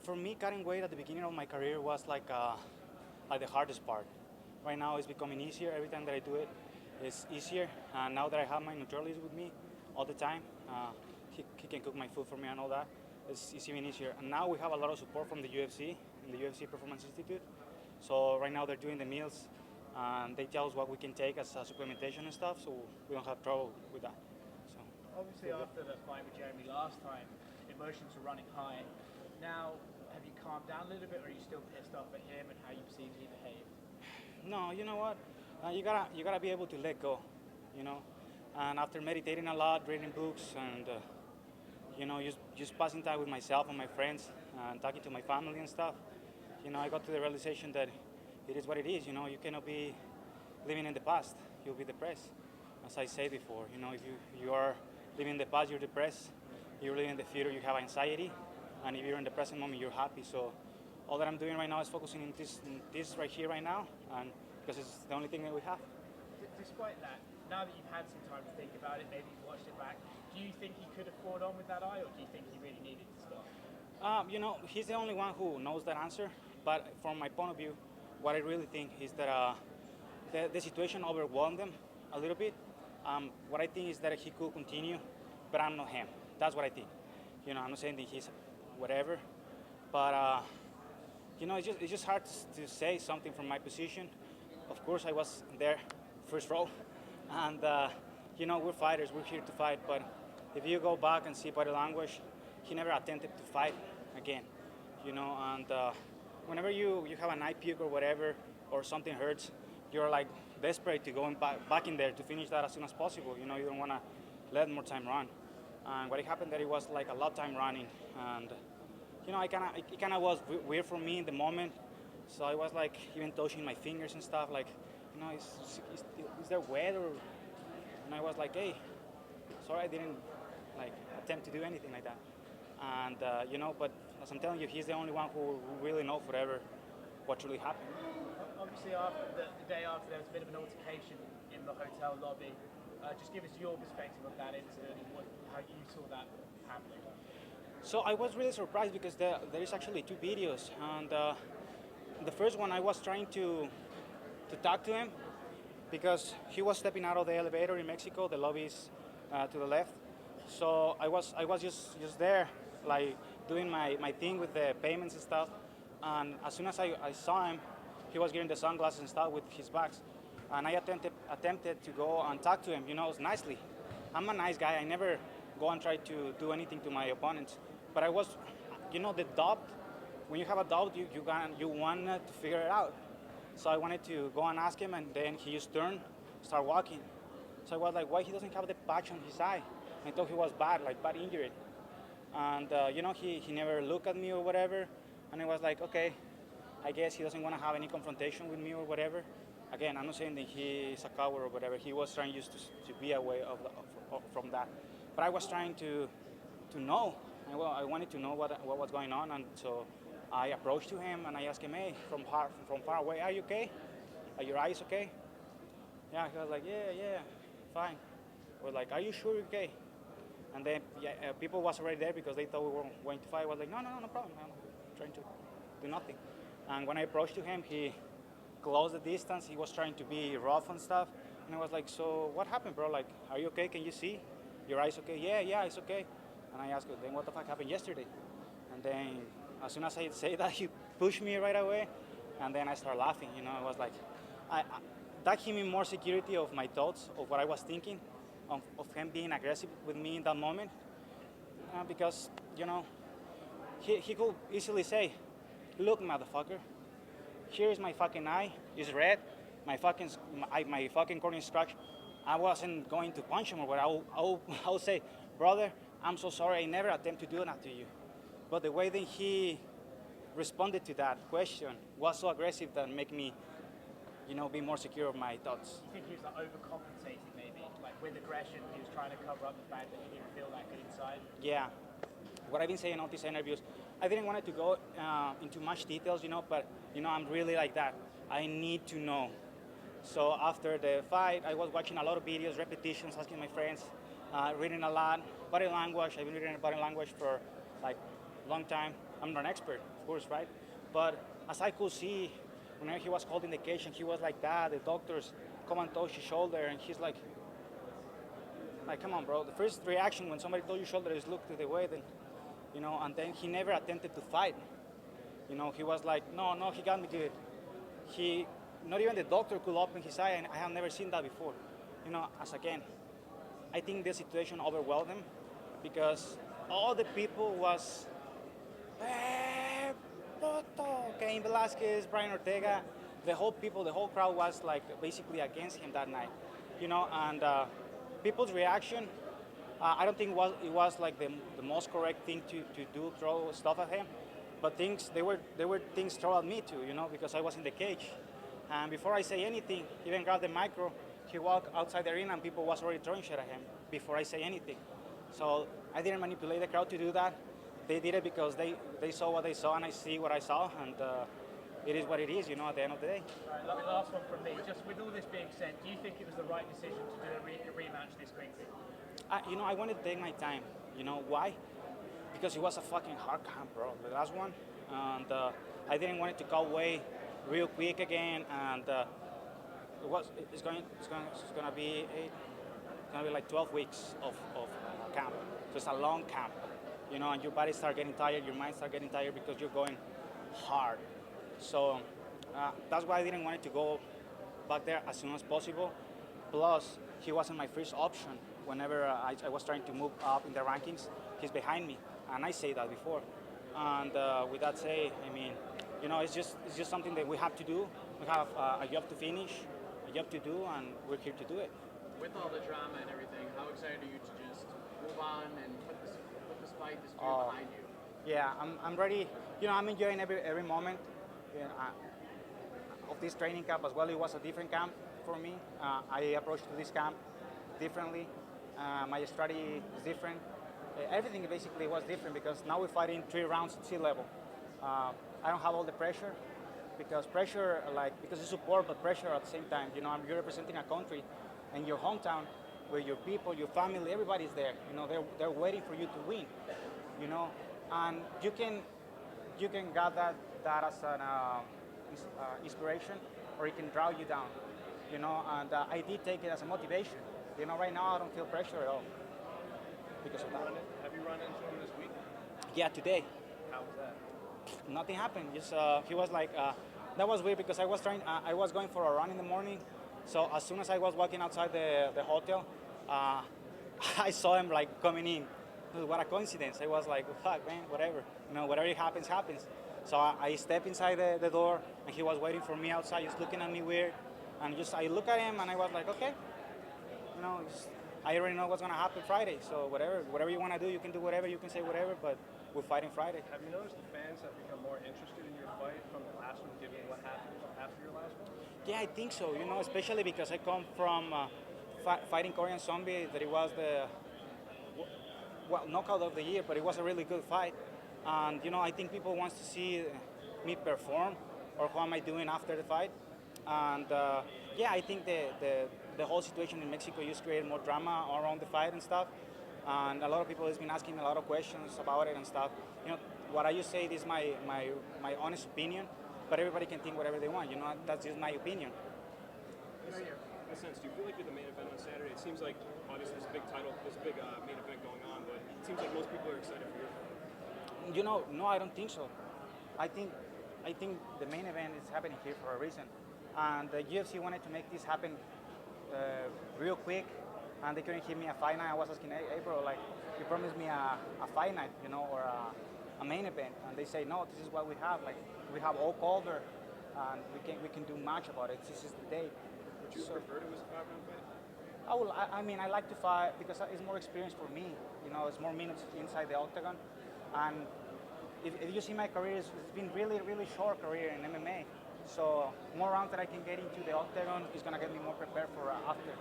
For me, cutting weight at the beginning of my career was like the hardest part. Right now, it's becoming easier. Every time that I do it, it's easier. And now that I have my nutritionist with me all the time, he can cook my food for me and all that. It's even easier. And now we have a lot of support from the UFC, in the UFC Performance Institute. So right now they're doing the meals, and they tell us what we can take as supplementation and stuff, so we don't have trouble with that. So Obviously, after the fight with Jeremy last time, emotions were running high. Now, have you calmed down a little bit, or are you still pissed off at him and how you perceive he behaved? no, you know what? You gotta be able to let go, you know. And after meditating a lot, reading books, and just passing time with myself and my friends, and talking to my family and stuff, I got to the realization that it is what it is. You cannot be living in the past. You'll be depressed. As I said before, if you are living in the past, you're depressed. You're living in the future, you have anxiety, and if you're in the present moment, you're happy. So all that I'm doing right now is focusing in this right here, right now, and because it's the only thing that we have. Despite that, now that you've had some time to think about it, maybe you've watched it back, do you think he could have fought on with that eye, or do you think he really needed to stop? He's the only one who knows that answer. But from my point of view, what I really think is that the situation overwhelmed them a little bit. What I think is that he could continue, but I'm not him. That's what I think. I'm not saying that he's whatever, but it's just hard to say something from my position. Of course, I was there, first row, and we're fighters. We're here to fight. But if you go back and see body language, he never attempted to fight again. And whenever you have an eye puke or whatever, or something hurts, you're like desperate to go back in there to finish that as soon as possible. You don't want to let more time run. And what happened that it was like a lot of time running, and it kind of was weird for me in the moment. So I was like even touching my fingers and stuff, like, is there wet, or? And I was like, hey, sorry, I didn't like attempt to do anything like that. And but as I'm telling you, he's the only one who really knows forever what really happened. Obviously, after the day after, there was a bit of an altercation in the hotel lobby. Just give us your perspective of that incident and how you saw that happening. So I was really surprised because there is actually two videos, and the first one I was trying to talk to him because he was stepping out of the elevator in Mexico. The lobby is to the left, so I was just there, like doing my thing with the payments and stuff. And as soon as I saw him, he was getting the sunglasses and stuff with his bags, and I attempted to go and talk to him, nicely. I'm a nice guy. I never go and try to do anything to my opponents. But I was, the doubt. When you have a doubt, you want to figure it out. So I wanted to go and ask him, and then he just turned, start walking. So I was like, why he doesn't have the patch on his eye? I thought he was bad injured. And he never looked at me or whatever. And I was like, okay, I guess he doesn't want to have any confrontation with me or whatever. Again, I'm not saying that he is a coward or whatever. He was trying just to be away from that. But I was trying to know. I wanted to know what was going on, and so I approached to him and I asked him, hey, from far away, are you okay? Are your eyes okay? Yeah, he was like, yeah, fine. I was like, are you sure you're okay? And then people was already there because they thought we were going to fight. I was like, no problem. I'm trying to do nothing. And when I approached to him, he closed the distance. He was trying to be rough and stuff. And I was like, so what happened, bro? Like, are you okay? Can you see? Your eyes okay? Yeah, it's okay. And I asked him, then what the fuck happened yesterday? And then as soon as I say that, he pushed me right away. And then I started laughing. I was like, that gave me more security of my thoughts, of what I was thinking, of him being aggressive with me in that moment. Because, he could easily say, look, motherfucker, here is my fucking eye, it's red, my fucking corner is scratched. I wasn't going to punch him or what. I would say, brother, I'm so sorry, I never attempt to do that to you. But the way that he responded to that question was so aggressive that made me, be more secure of my thoughts. You think he was like overcompensating maybe? Like with aggression, he was trying to cover up the fact that he didn't feel that good inside? Yeah. What I've been saying in all these interviews, I didn't want to go into much details, but, I'm really like that. I need to know. So after the fight, I was watching a lot of videos, repetitions, asking my friends, reading a lot, body language. I've been reading body language for like long time. I'm not an expert, of course, right? But as I could see, whenever he was holding the cage and he was like that, the doctors come and touch his shoulder, and he's like, come on, bro. The first reaction when somebody touches your shoulder is look to the way, then, and then he never attempted to fight. He was like, no, he got me good. Not even the doctor could open his eye, and I have never seen that before. As again, I think the situation overwhelmed him because all the people was, Cain Velasquez, Brian Ortega, the whole crowd was like basically against him that night, and people's reaction, I don't think it was like the most correct thing to do, throw stuff at him, but there were things thrown at me too, because I was in the cage, and before I say anything, he even grabbed the micro, he walked outside the arena and people was already throwing shit at him before I say anything. So I didn't manipulate the crowd to do that. They did it because they saw what they saw and I see what I saw, and it is what it is, at the end of the day. All right, last one from me. Just with all this being said, do you think it was the right decision to do a rematch this quickly? I wanted to take my time. Why? Because it was a fucking hard camp, bro. The last one, and I didn't want it to go away real quick again, and it's gonna be like 12 weeks of camp. So it's a long camp, and your body start getting tired, your mind start getting tired because you're going hard. So that's why I didn't want it to go back there as soon as possible. Plus, he wasn't my first option. Whenever I was trying to move up in the rankings, he's behind me, and I say that before. And with that say, I mean, it's just something that we have to do. We have a job to finish, a job to do, and we're here to do it. With all the drama and everything, how excited are you to just move on and put this fight, this feud behind you? Yeah, I'm ready. I'm enjoying every moment of this training camp as well. It was a different camp for me. I approached this camp differently. My strategy is different. Everything basically was different because now we're fighting 3 rounds at sea level. I don't have all the pressure because it's support, but pressure at the same time. You're representing a country and your hometown where your people, your family, everybody's there. They're waiting for you to win. And you can get that as an inspiration, or it can draw you down. And I did take it as a motivation. Right now I don't feel pressure at all because of that. Have you run into him this week? Yeah, today. How was that? Nothing happened. Just he was like, that was weird because I was going for a run in the morning. So as soon as I was walking outside the hotel, I saw him like coming in. What a coincidence. I was like, fuck, man, whatever. Whatever happens, happens. So I stepped inside the door, and he was waiting for me outside, just looking at me weird. And I look at him, and I was like, okay. I already know what's going to happen Friday. So whatever you want to do, you can do whatever, you can say whatever, but we're fighting Friday. Have you noticed the fans have become more interested in your fight from the last one, given what happened after your last one? Yeah, I think so. Especially because I come from fighting Korean Zombie, that it was the knockout of the year, but it was a really good fight. And I think people want to see me perform, or how am I doing after the fight. And I think the whole situation in Mexico just created more drama around the fight and stuff. And a lot of people has been asking me a lot of questions about it and stuff. What I just say is my honest opinion, but everybody can think whatever they want. That's just my opinion. In a sense, do you feel like you're the main event on Saturday? It seems like obviously there's a big title, there's a big main event going on, but it seems like most people are excited for your fight. No, I don't think so. I think the main event is happening here for a reason, and the UFC wanted to make this happen real quick, and they couldn't give me a fight night. I was asking, hey bro, like, you promised me a fight night, or a main event, and they say no. This is what we have. Like, we have all Calder, and we can do much about it. This is the day. Would you prefer it was a 5-round fight? I like to fight because it's more experience for me. It's more minutes inside the octagon, and if you see my career, it's been really, really short career in MMA. So more rounds that I can get into the octagon is gonna get me more prepared for after.